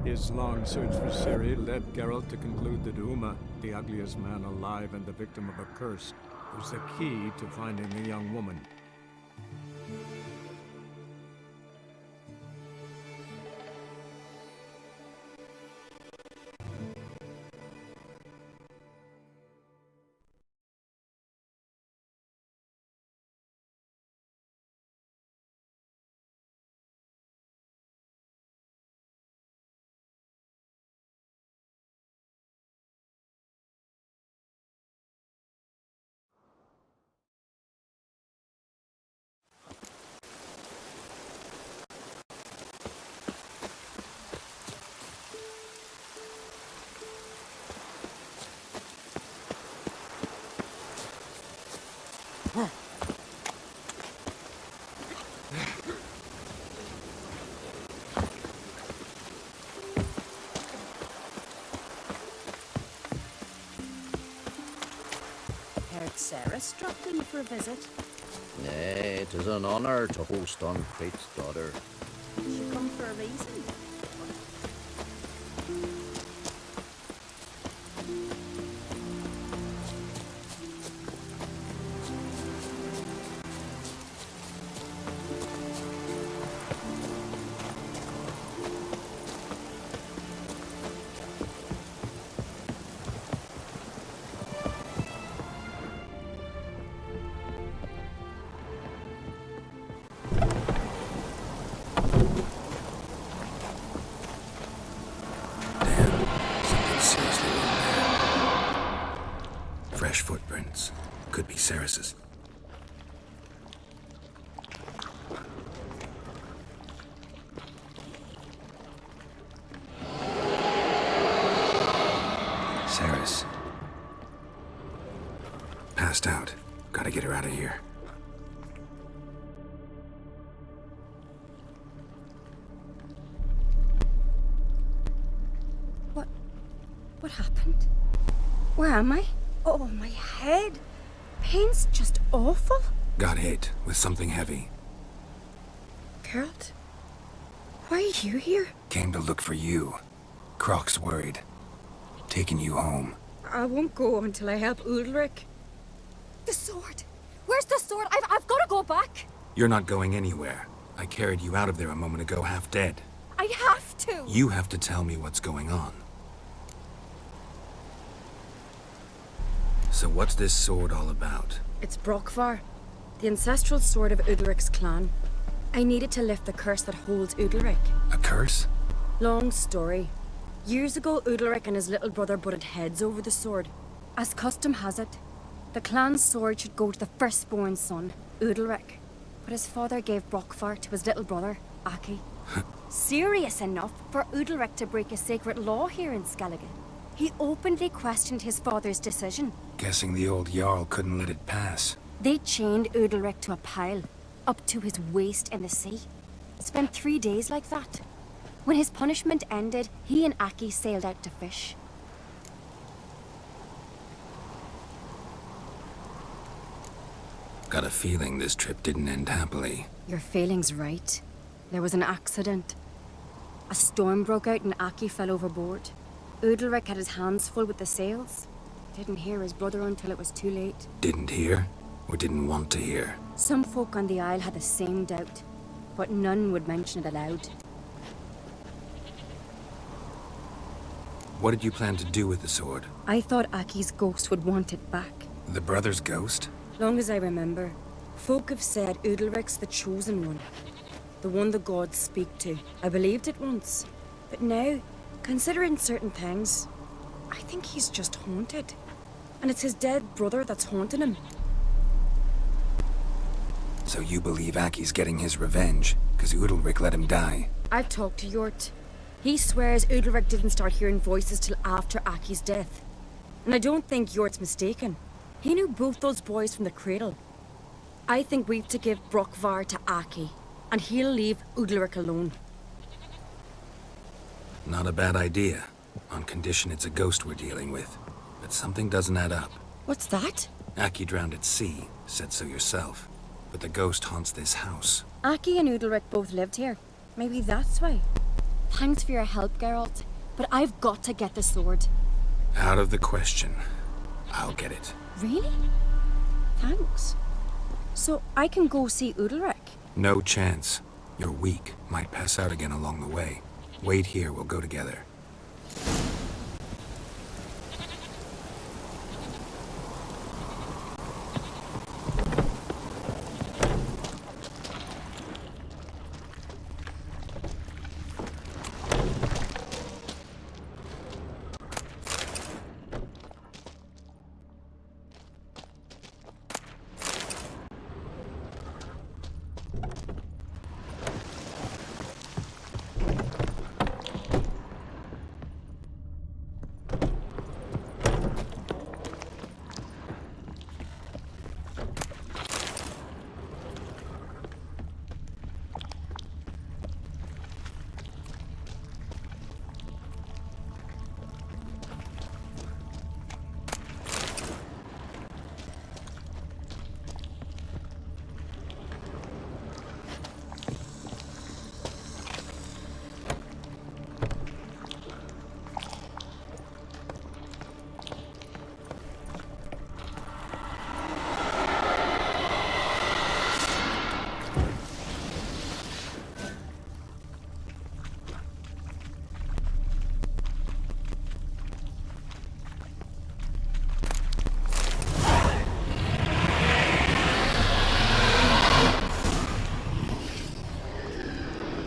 His long search for Ciri led Geralt to conclude that Uma, the ugliest man alive and the victim of a curse, was the key to finding the young woman. Heard Sarah's dropped in for a visit. Nay, it is an honour to host on Fate's daughter. She come for a reason. Fresh footprints. Could be Ceres's. Ceres. Passed out. Gotta get her out of here. What happened? Where am I? Oh, my head. Pain's just awful. Got hit with something heavy. Geralt? Why are you here? Came to look for you. Croc's worried. Taking you home. I won't go until I help Udalric. The sword! Where's the sword? I've got to go back! You're not going anywhere. I carried you out of there a moment ago half dead. I have to! You have to tell me what's going on. So what's this sword all about? It's Brokvar, the ancestral sword of Udalric's clan. I needed to lift the curse that holds Udalric. A curse? Long story. Years ago, Udalric and his little brother butted heads over the sword. As custom has it, the clan's sword should go to the firstborn son, Udalric. But his father gave Brokvar to his little brother, Aki. Serious enough for Udalric to break a sacred law here in Skellige. He openly questioned his father's decision. Guessing the old Jarl couldn't let it pass. They chained Udalric to a pile, up to his waist in the sea. Spent 3 days like that. When his punishment ended, he and Aki sailed out to fish. Got a feeling this trip didn't end happily. Your feeling's right. There was an accident. A storm broke out and Aki fell overboard. Udalric had his hands full with the sails. Didn't hear his brother until it was too late. Didn't hear? Or didn't want to hear? Some folk on the Isle had the same doubt, but none would mention it aloud. What did you plan to do with the sword? I thought Aki's ghost would want it back. The brother's ghost? Long as I remember, folk have said Udalric's the chosen one. The one the gods speak to. I believed it once. But now, considering certain things, I think he's just haunted. And it's his dead brother that's haunting him. So you believe Aki's getting his revenge, because Udalric let him die? I've talked to Yort. He swears Udalric didn't start hearing voices till after Aki's death. And I don't think Yort's mistaken. He knew both those boys from the cradle. I think we've to give Brokvar to Aki, and he'll leave Udalric alone. Not a bad idea, on condition it's a ghost we're dealing with. But something doesn't add up. What's that? Aki drowned at sea, said so yourself. But the ghost haunts this house. Aki and Udalric both lived here. Maybe that's why. Thanks for your help, Geralt. But I've got to get the sword. Out of the question. I'll get it. Really? Thanks. So I can go see Udalric? No chance. You're weak. Might pass out again along the way. Wait here, we'll go together.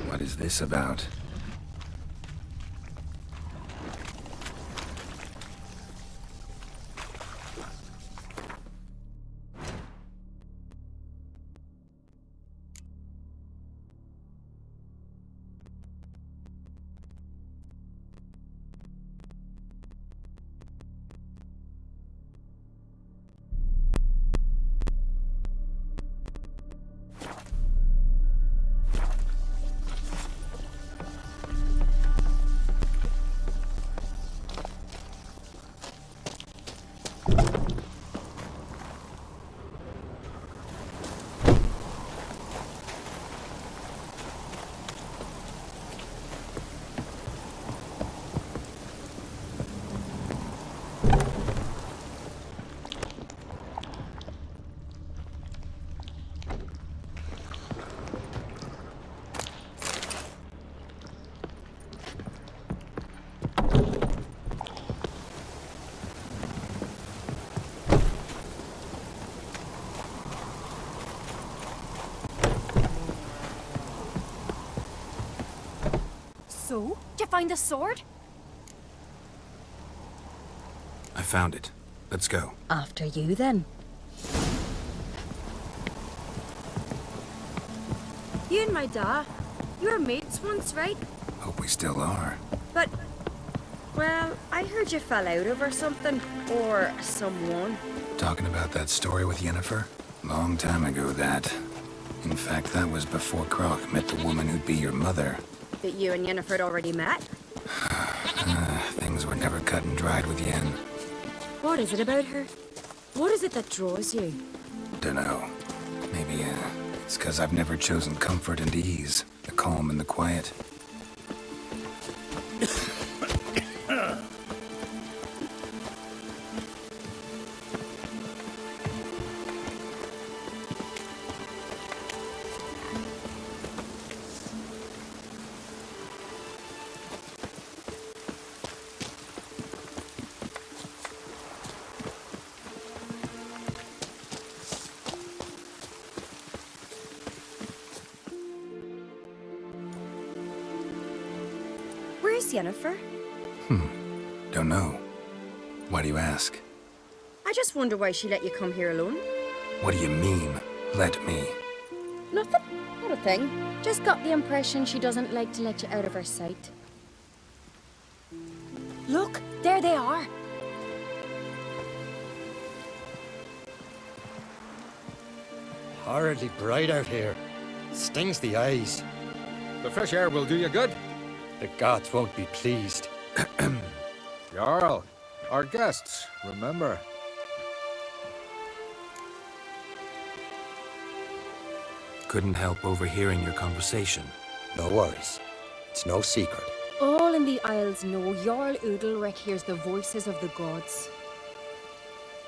What is this about? So, did you find the sword? I found it. Let's go. After you, then. You and my dad, you were mates once, right? Hope we still are. But, well, I heard you fell out of or something. Or someone. Talking about that story with Yennefer? Long time ago, that. In fact, that was before Croc met the woman who'd be your mother. That you and Yennefer had already met? Things were never cut and dried with Yen. What is it about her? What is it that draws you? Dunno. Maybe, it's 'cause I've never chosen comfort and ease. The calm and the quiet. Where's Yennefer? Don't know. Why do you ask? I just wonder why she let you come here alone. What do you mean, let me? Nothing. Not a thing. Just got the impression she doesn't like to let you out of her sight. Look, there they are. Horridly bright out here. Stings the eyes. The fresh air will do you good. The gods won't be pleased. Jarl, our guests, remember. Couldn't help overhearing your conversation. No worries. It's no secret. all in the Isles know Jarl Udalric hears the voices of the gods.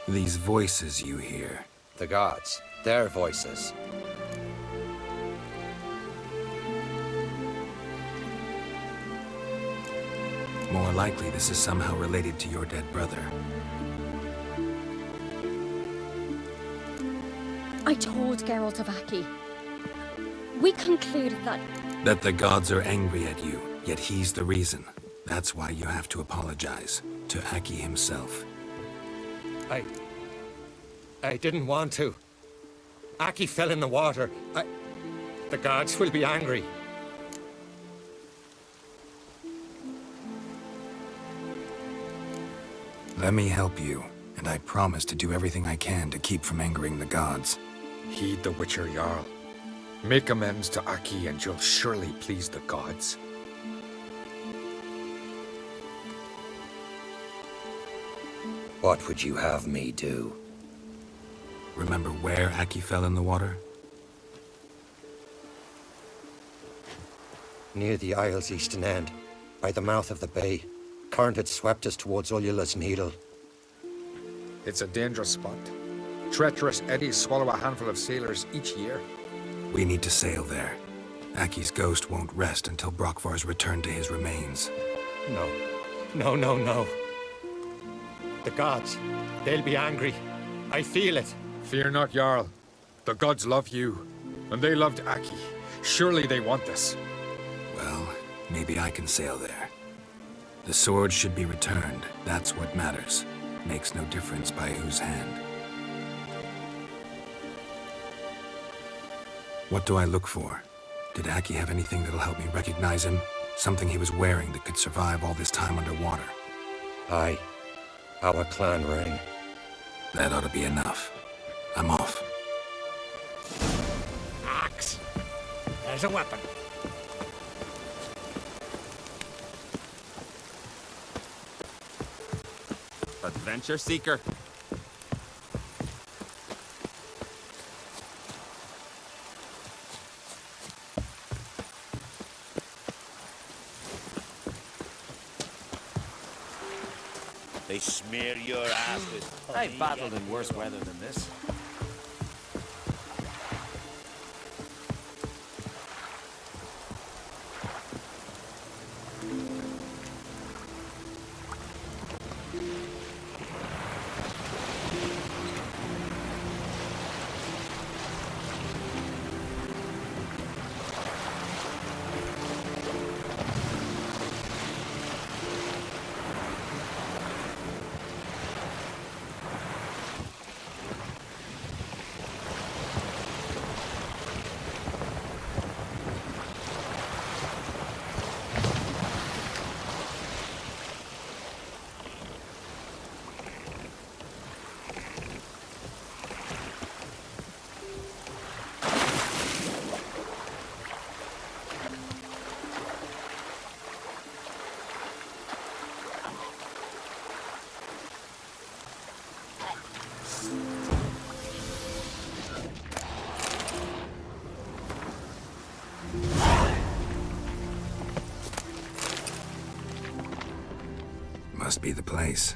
These voices you hear. The gods, their voices. More likely, this is somehow related to your dead brother. I told Geralt of Aki. We concluded that That the gods are angry at you, yet he's the reason. That's why you have to apologize. To Aki himself. I didn't want to. Aki fell in the water. The gods will be angry. Let me help you, and I promise to do everything I can to keep from angering the gods. Heed the Witcher Jarl. Make amends to Aki and you'll surely please the gods. What would you have me do? Remember where Aki fell in the water? Near the Isle's eastern end, by the mouth of the bay. Current had swept us towards Ullula's Needle. It's a dangerous spot. Treacherous eddies swallow a handful of sailors each year. We need to sail there. Aki's ghost won't rest until Brokvar's returned to his remains. No. No, no, no. The gods, they'll be angry. I feel it. Fear not, Jarl. The gods love you, and they loved Aki. Surely they want this. Well, maybe I can sail there. The sword should be returned. That's what matters. Makes no difference by whose hand. What do I look for? Did Aki have anything that'll help me recognize him? Something he was wearing that could survive all this time underwater? Aye. Our clan ring. That ought to be enough. I'm off. Axe! There's a weapon. Adventure seeker. They smear your ass with honey. I've battled in worse weather than this. Must be the place.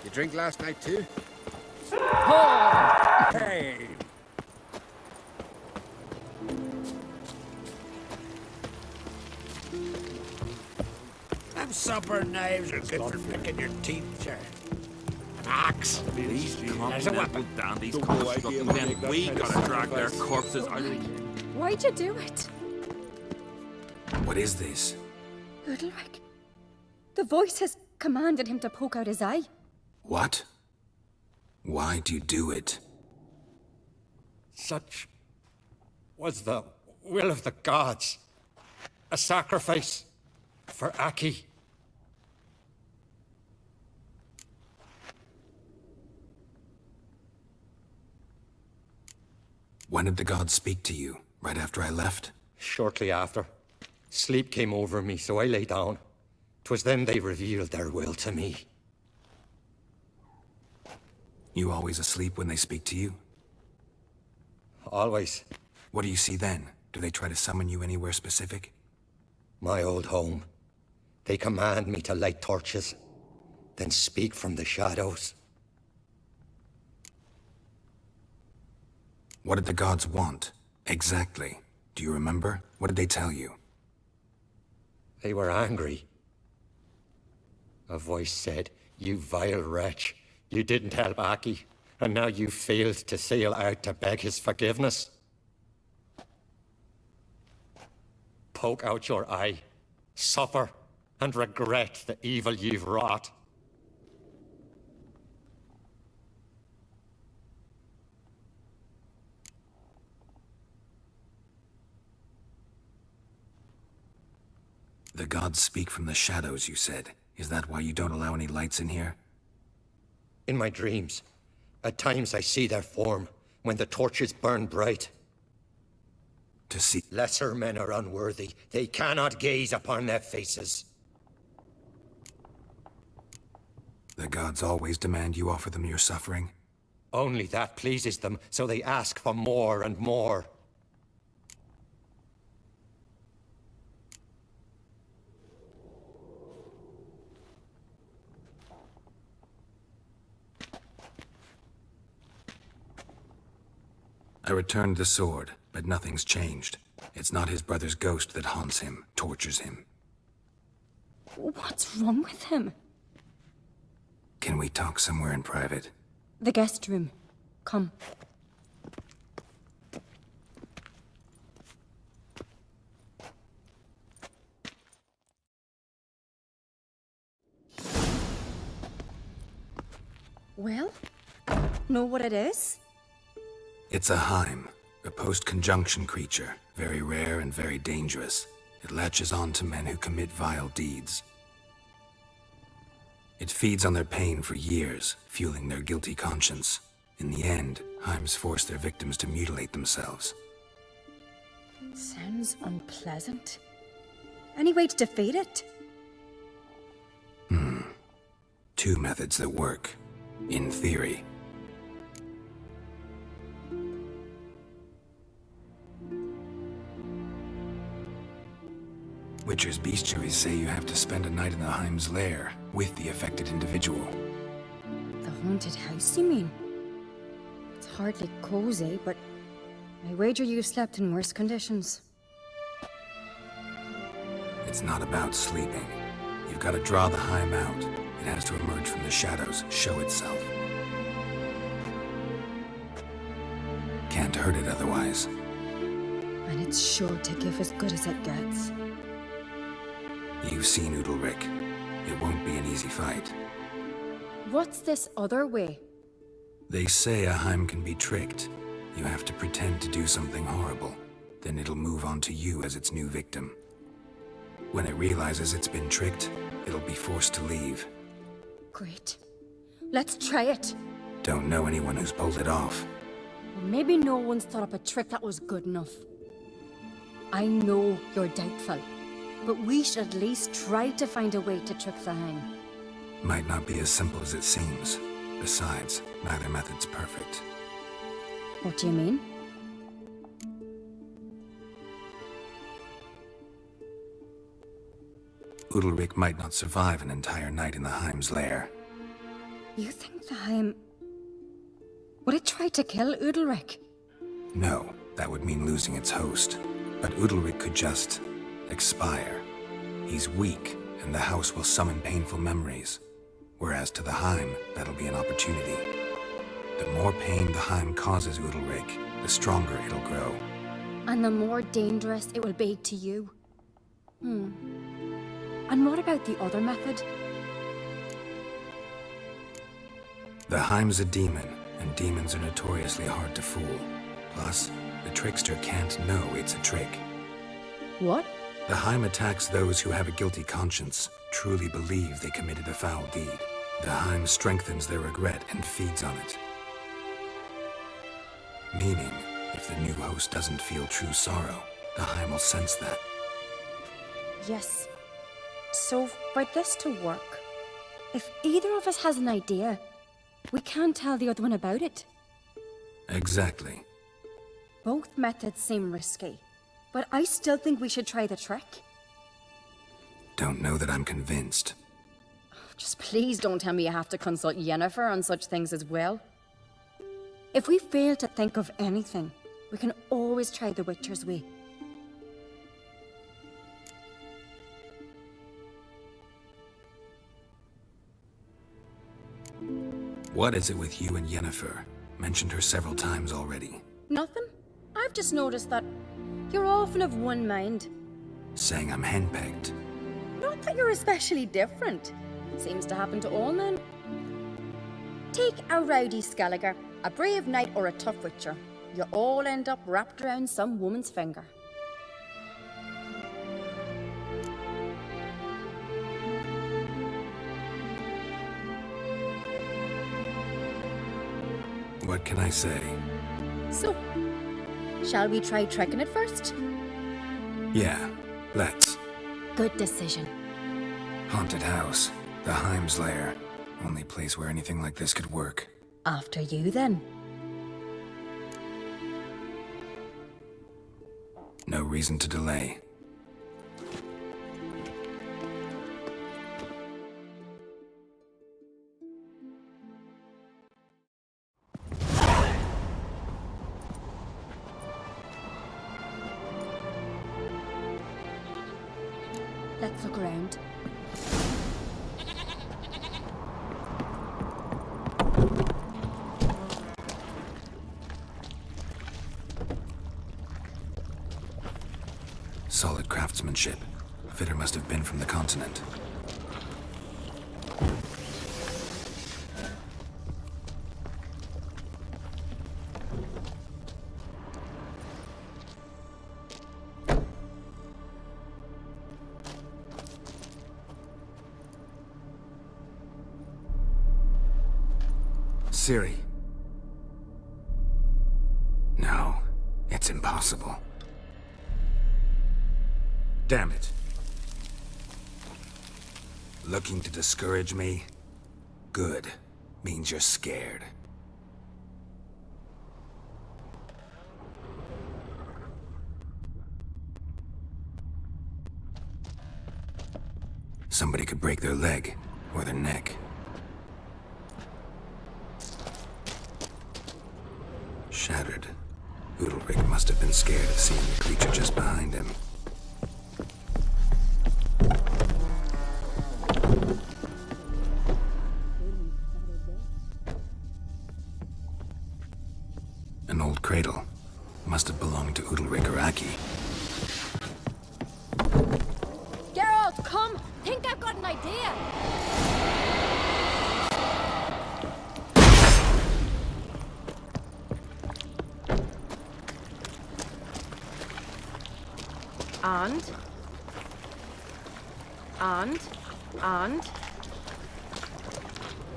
You drink last night too? Hey! Them supper knives are good for picking your teeth, sir. An axe. These There's a continental weapon. dandies constructing men. We gotta drag their corpses out. Why'd you do it? What is this? Udalric. The voice has commanded him to poke out his eye. What? Why do you do it? Such was the will of the gods. A sacrifice for Aki. When did the gods speak to you? Right after I left? Shortly after, sleep came over me, so I lay down. 'Twas then they revealed their will to me. You always asleep when they speak to you? Always. What do you see then? Do they try to summon you anywhere specific? My old home. They command me to light torches, then speak from the shadows. What did the gods want? Exactly. Do you remember? What did they tell you? They were angry. A voice said, "You vile wretch, you didn't help Aki, and now you failed to sail out to beg his forgiveness. Poke out your eye, suffer, and regret the evil you've wrought." The gods speak from the shadows, you said. Is that why you don't allow any lights in here? In my dreams, at times I see their form when the torches burn bright. To see... Lesser men are unworthy. They cannot gaze upon their faces. The gods always demand you offer them your suffering? Only that pleases them, so they ask for more and more. I returned the sword, but nothing's changed. It's not his brother's ghost that haunts him, tortures him. What's wrong with him? Can we talk somewhere in private? The guest room. Come. Well, know what it is? It's a Heim, a post-conjunction creature, very rare and very dangerous. It latches on to men who commit vile deeds. It feeds on their pain for years, fueling their guilty conscience. In the end, Heims force their victims to mutilate themselves. Sounds unpleasant. Any way to defeat it? Two methods that work, in theory. Witcher's bestiaries say you have to spend a night in the Heim's lair with the affected individual. The haunted house, you mean? It's hardly cozy, but I wager you've slept in worse conditions. It's not about sleeping. You've got to draw the Heim out. It has to emerge from the shadows, show itself. Can't hurt it otherwise. And it's sure to give as good as it gets. You've seen Udalric. It won't be an easy fight. What's this other way? They say a Heim can be tricked. You have to pretend to do something horrible. Then it'll move on to you as its new victim. When it realizes it's been tricked, it'll be forced to leave. Great. Let's try it. Don't know anyone who's pulled it off. Well, maybe no one's thought up a trick that was good enough. I know you're doubtful, but we should at least try to find a way to trick the Heim. Might not be as simple as it seems. Besides, neither method's perfect. What do you mean? Udalric might not survive an entire night in the Heim's lair. You think the Heim... Would it try to kill Udalric? No, that would mean losing its host. But Udalric could just... expire. He's weak, and the house will summon painful memories. Whereas to the Heim, that'll be an opportunity. The more pain the Heim causes Udalric, the stronger it'll grow. And the more dangerous it will be to you. And what about the other method? The Heim's a demon, and demons are notoriously hard to fool. Plus, the trickster can't know it's a trick. What? The Heim attacks those who have a guilty conscience, truly believe they committed a foul deed. The Heim strengthens their regret and feeds on it. Meaning, if the new host doesn't feel true sorrow, the Heim will sense that. Yes. So, for this to work, if either of us has an idea, we can't tell the other one about it. Exactly. Both methods seem risky, but I still think we should try the trick. Don't know that I'm convinced. Just please don't tell me you have to consult Yennefer on such things as well. If we fail to think of anything, we can always try the Witcher's way. What is it with you and Yennefer? Mentioned her several times already. Nothing. I've just noticed that you're often of one mind. Saying I'm henpecked. Not that you're especially different. Seems to happen to all men. Take a rowdy Skelliger, a brave knight or a tough witcher. You all end up wrapped around some woman's finger. What can I say? So, shall we try tricking it first? Yeah, let's. Good decision. Haunted house. The Heim's lair. Only place where anything like this could work. After you, then. No reason to delay. Let's look around. Solid craftsmanship. Fitter must have been from the continent. Ciri. No, it's impossible. Damn it. Looking to discourage me? Good. Means you're scared. Somebody could break their leg, or their neck. Shattered. Udalric must have been scared of seeing the creature just behind him. An old cradle. Must have belonged to Udalric or Aki. Geralt, come! Think I've got an idea! And...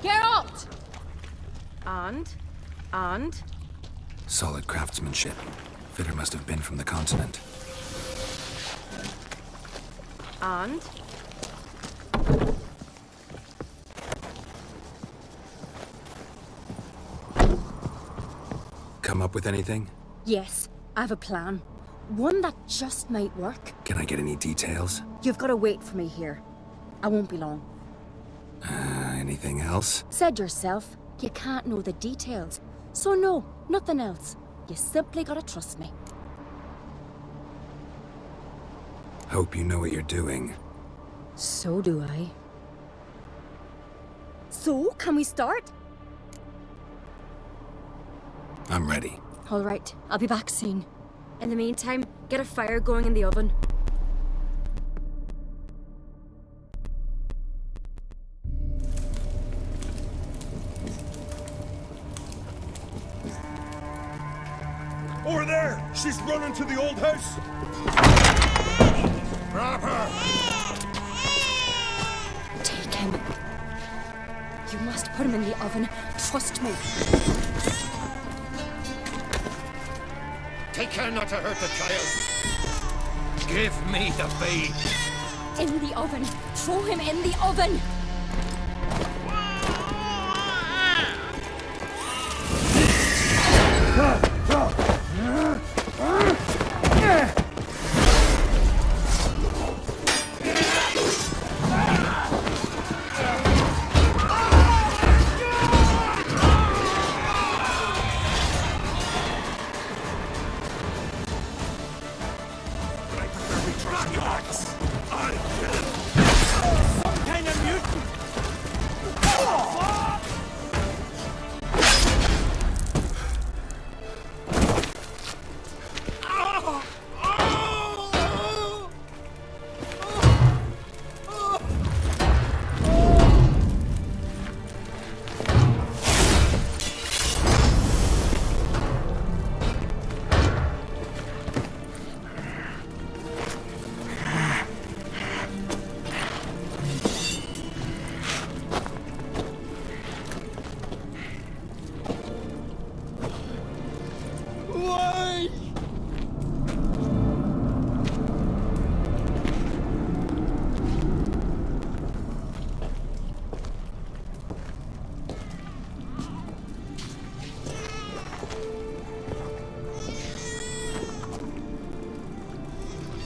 Geralt! And... Solid craftsmanship. Fitter must have been from the continent. And... Come up with anything? Yes, I have a plan. One that just might work. Can I get any details? You've got to wait for me here. I won't be long. Anything else? Said yourself, you can't know the details. So no, nothing else. You simply gotta trust me. Hope you know what you're doing. So do I. So, can we start? I'm ready. All right, I'll be back soon. In the meantime, get a fire going in the oven. Over there! She's running to the old house! Grab her! Take him. You must put him in the oven. Trust me. Take care not to hurt the child. Give me the babe. In the oven. Throw him in the oven.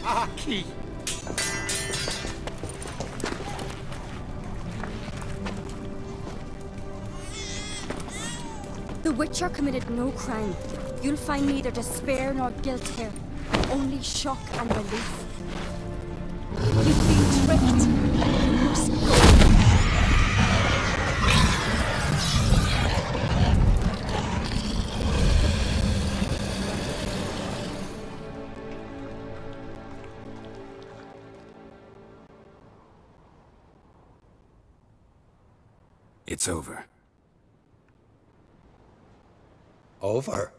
Aki! The Witcher committed no crime. You'll find neither despair nor guilt here. Only shock and relief. You've been tricked. You must go. It's over. Over?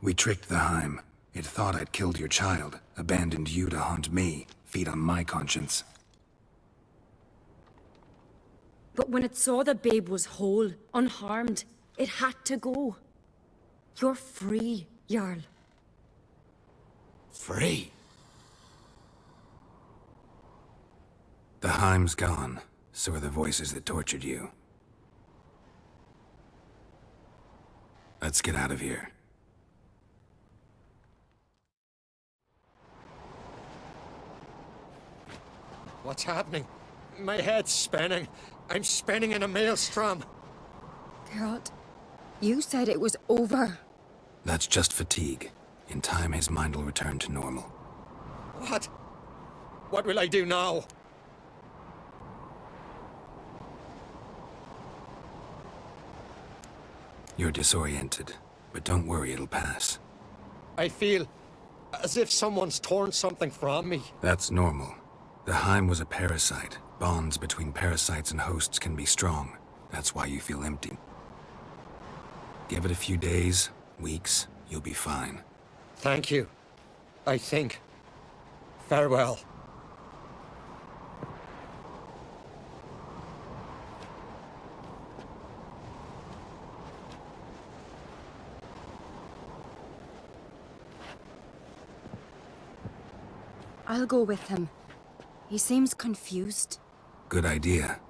We tricked the Heim. It thought I'd killed your child, abandoned you to haunt me, feed on my conscience. But when it saw the babe was whole, unharmed, it had to go. You're free, Jarl. Free? The Heim's gone. So are the voices that tortured you. Let's get out of here. What's happening? My head's spinning. I'm spinning in a maelstrom. Geralt, you said it was over. That's just fatigue. In time, his mind will return to normal. What? What will I do now? You're disoriented, but don't worry, it'll pass. I feel as if someone's torn something from me. That's normal. The Heim was a parasite. Bonds between parasites and hosts can be strong. That's why you feel empty. Give it a few days, weeks, you'll be fine. Thank you. I think. Farewell. I'll go with him. He seems confused. Good idea.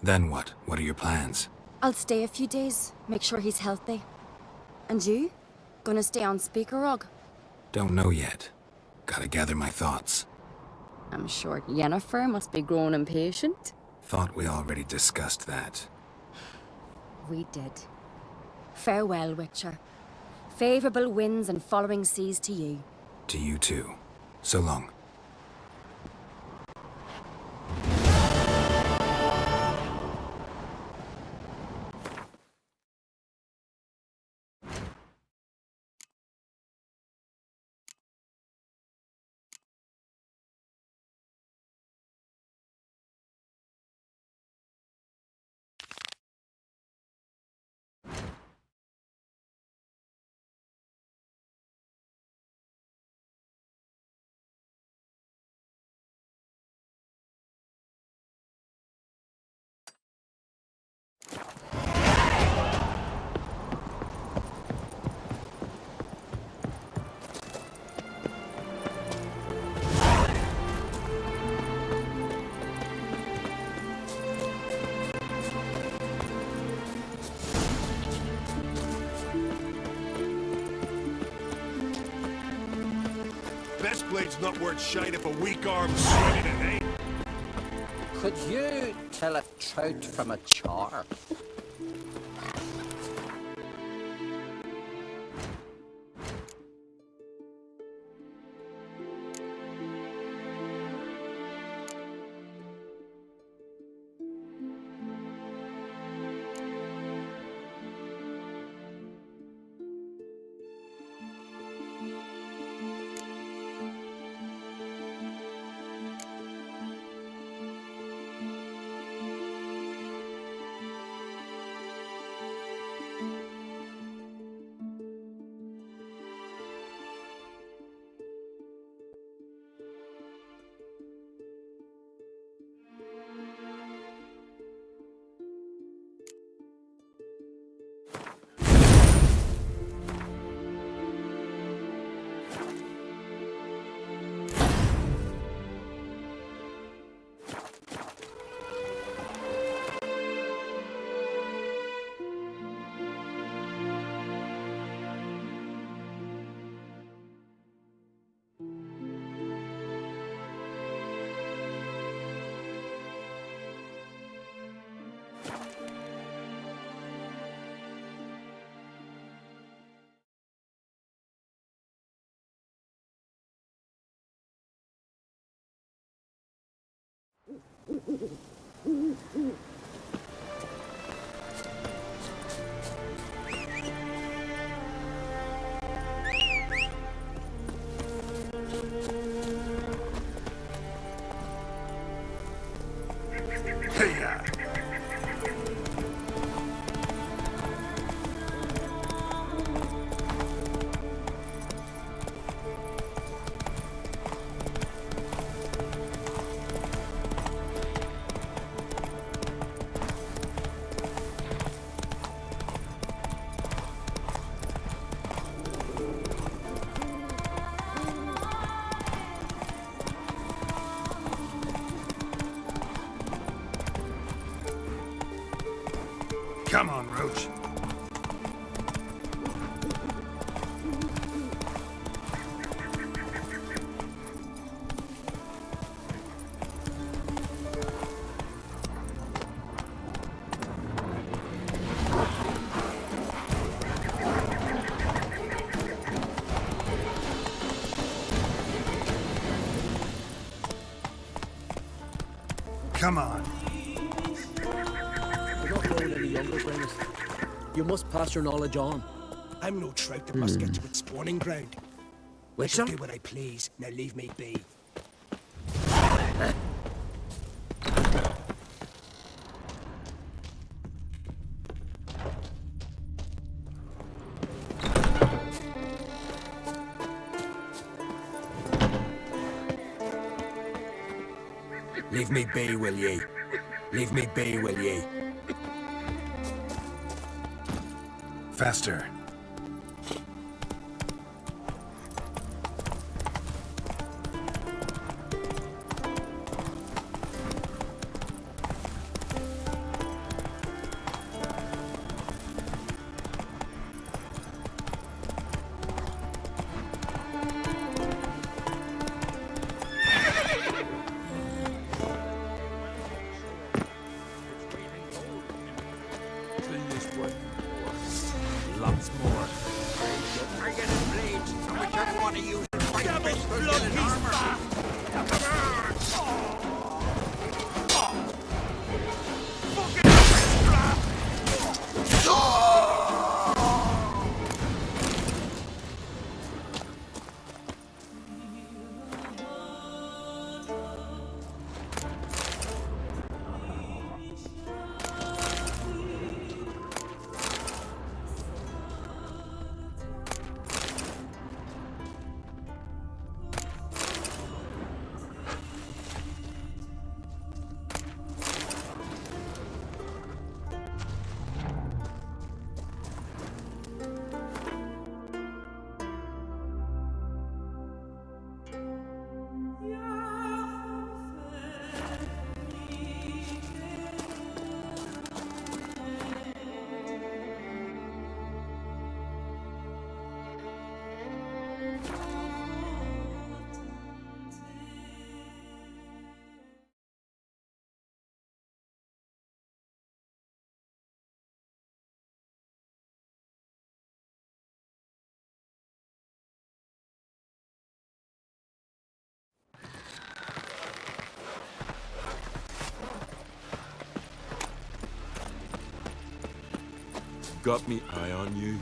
Then what? What are your plans? I'll stay a few days, make sure he's healthy. And you? Gonna stay on Speaker Rog? Don't know yet. Gotta gather my thoughts. I'm sure Yennefer must be growing impatient. Thought we already discussed that. We did. Farewell, Witcher. Favorable winds and following seas to you. To you too. So long. Best blade's not worth shite if a weak arm's swinging it, eh? Could you tell a trout from a char? Come on, Roach. Come on. You must pass your knowledge on. I'm no trout that must get to its spawning ground. I shall do what I please. Now leave me be. Leave me be, will ye? Leave me be, will ye? Faster. got me eye on you.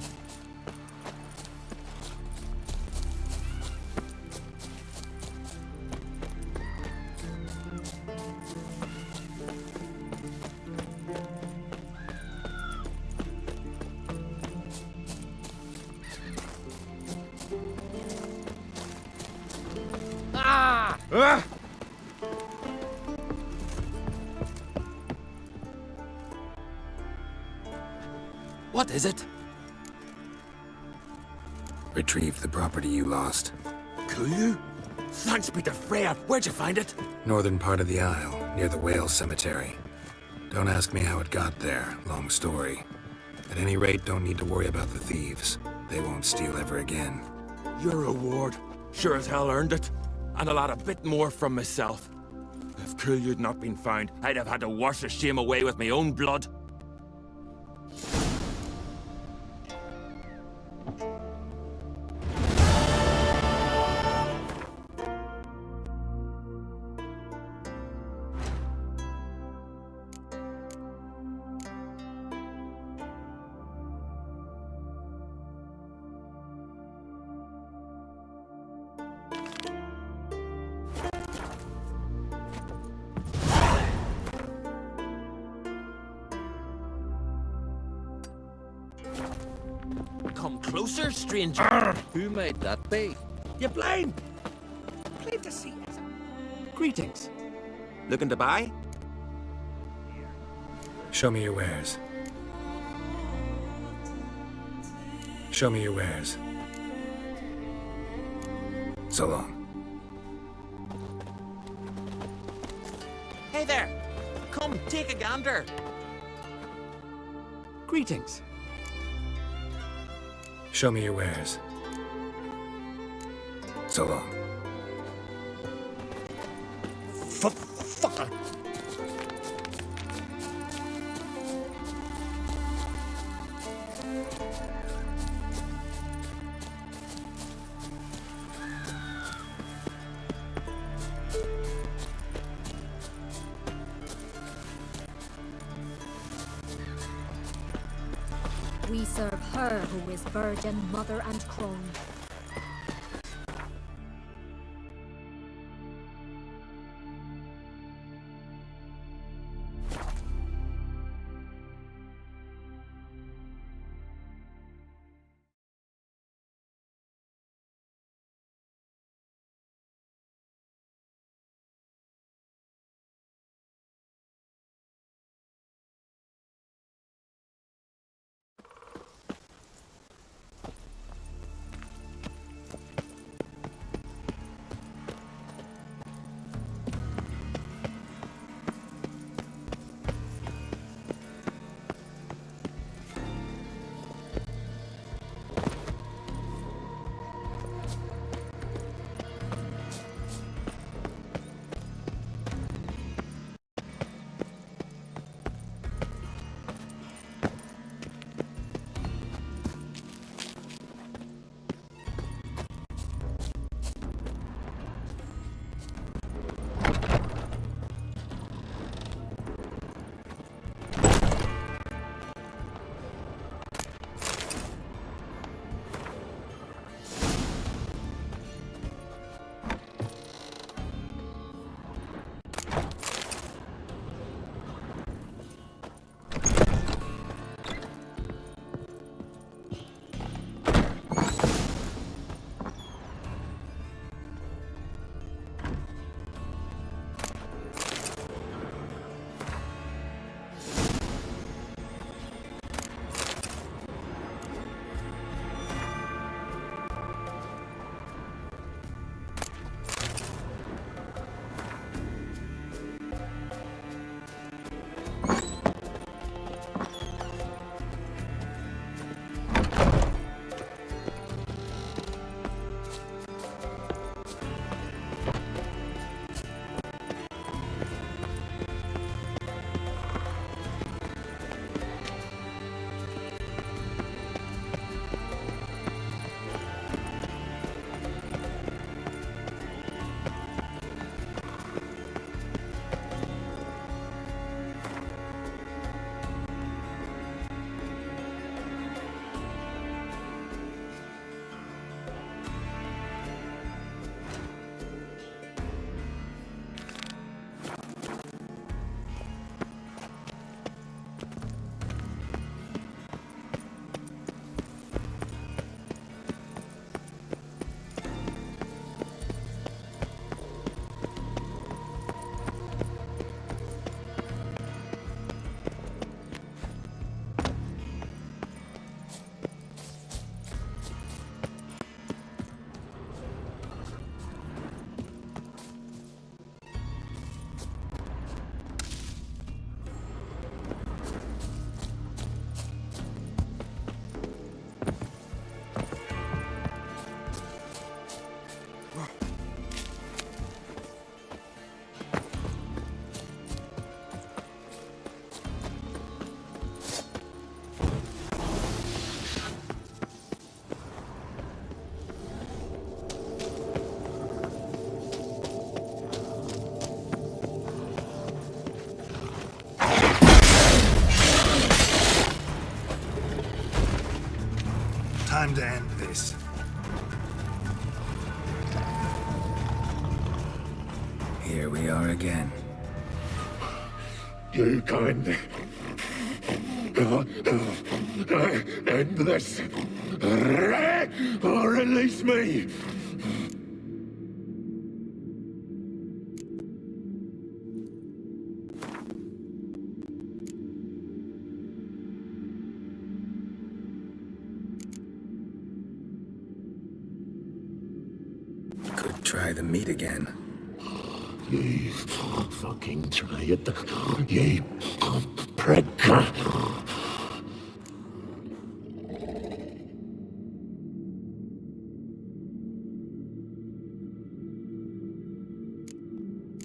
Ah! Ah! What is it? Retrieve the property you lost. Kulyu? Thanks be to Freya. Where'd you find it? Northern part of the Isle, near the whale cemetery. Don't ask me how it got there. Long story. At any rate, don't need to worry about the thieves. They won't steal ever again. Your reward. Sure as hell earned it. And I'll add a bit more from myself. If Kulyu'd not been found, I'd have had to wash the shame away with my own blood. Come closer, stranger. Who might that be? You blind? Plain to see. Greetings. Looking to buy? Show me your wares. Show me your wares. So long. Hey there. Come, take a gander. Greetings. Show me your wares. So long. Fucker. We serve her who is virgin, mother, and crone. time to end this. Here we are again. You can't end this, or release me. Could try the meat again. You fucking try it, you prick.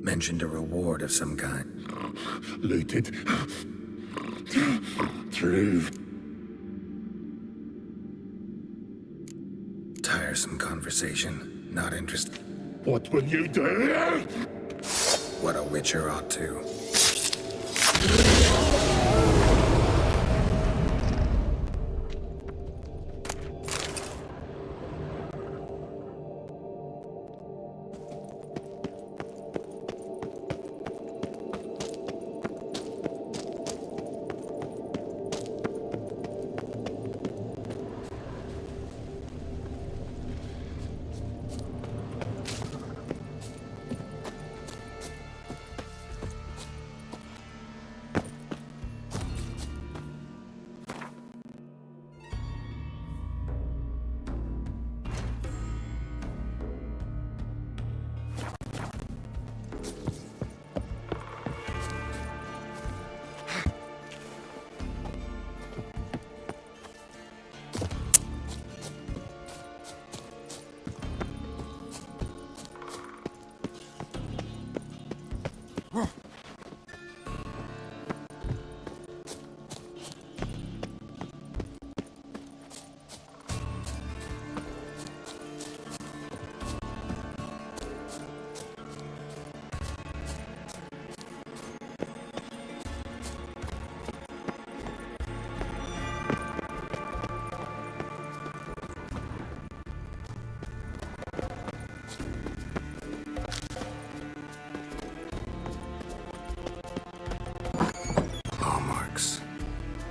Mentioned a reward of some kind. Looted. Through. Tiresome conversation. Not interested. What will you do? What a witcher ought to.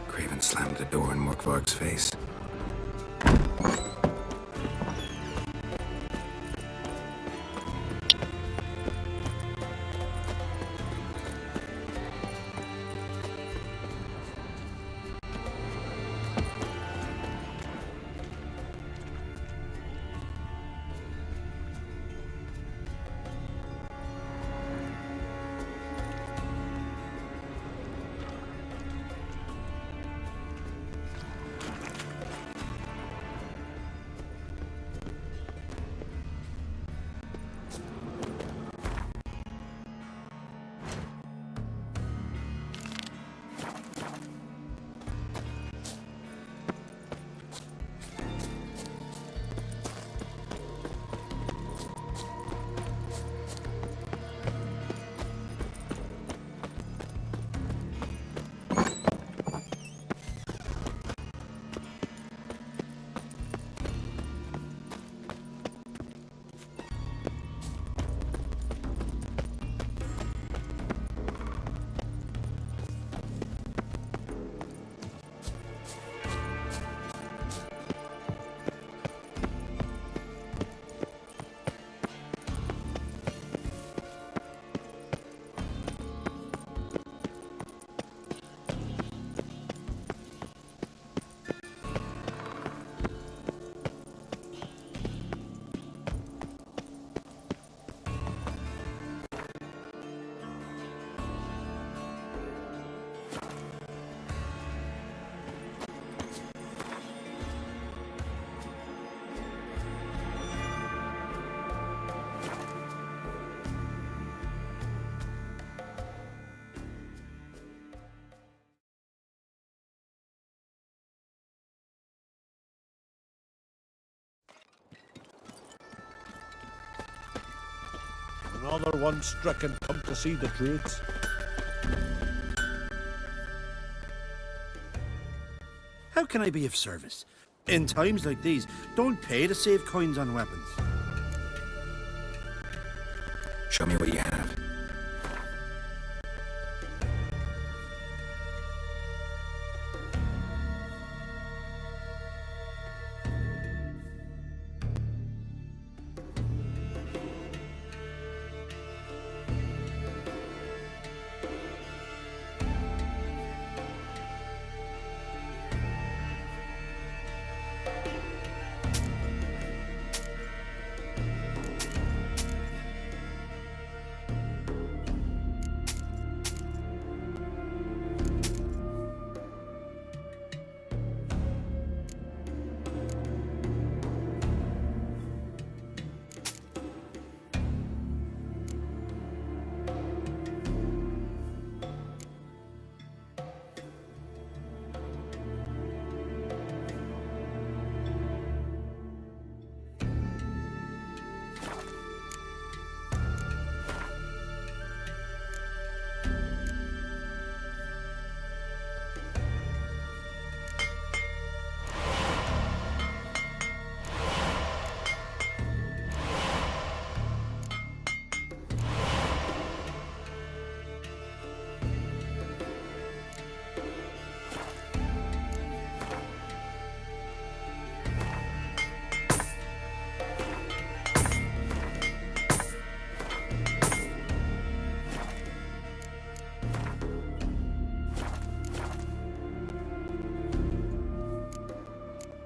Craven slammed the door in Morkvarg's face. Another one stricken come to see the truths. How can I be of service? In times like these, don't pay to save coins on weapons. Show me what you have.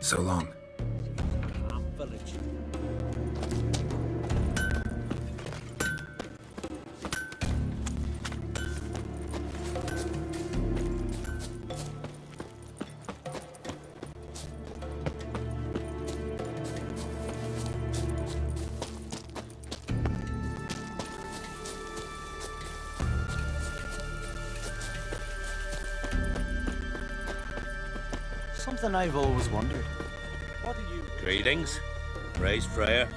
So long. Village. Something I've always wondered. What do you... Greetings. Praise Freya.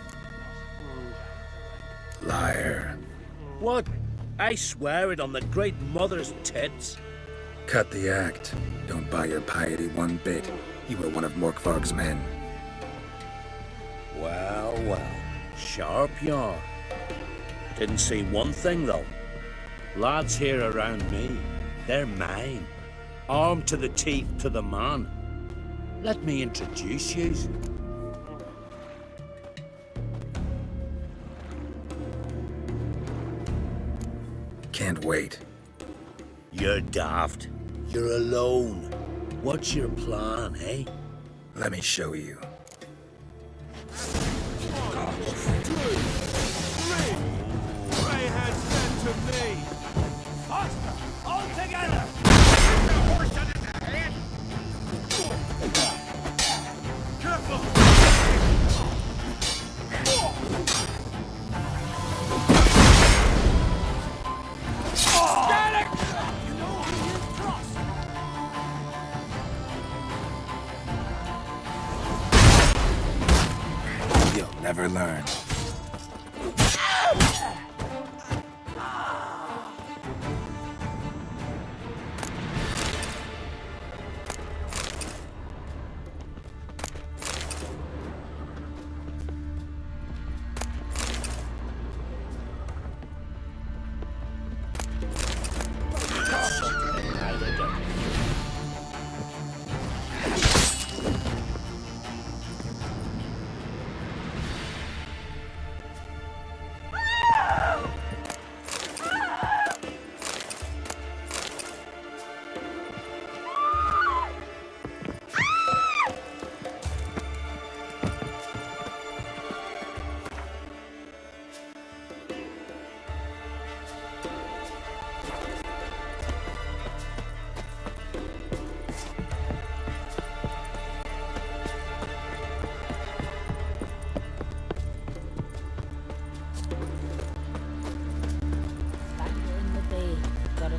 Liar. What? I swear it on the Great Mother's tits. Cut the act. Don't buy your piety one bit. You were one of Morkvarg's men. Well, well. Sharp you are. Didn't see one thing, though. Lads here around me, they're mine. Armed to the teeth to the man. Let me introduce you. Can't wait. You're daft. You're alone. What's your plan, eh? Let me show you. Ray has sent to me. Faster! All together! Careful! Get it! You know who you trust! You'll never learn.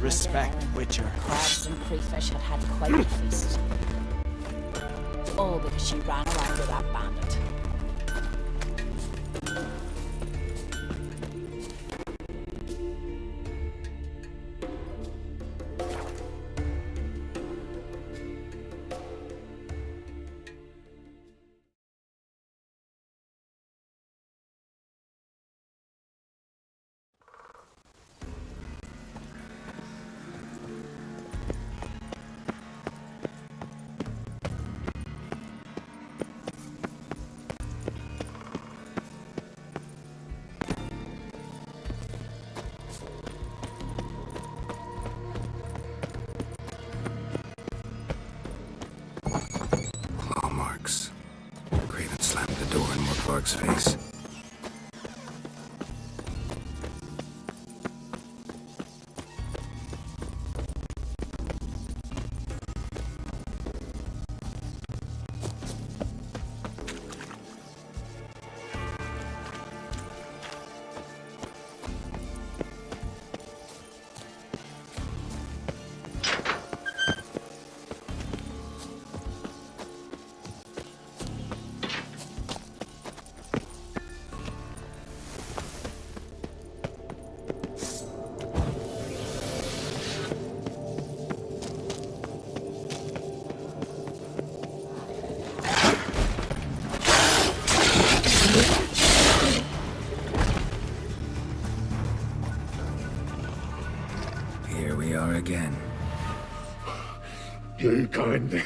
Respect, Witcher. Crabs and crayfish had had quite a feast. All because she ran around with that bandit. orc's face. Here we are again. You kindly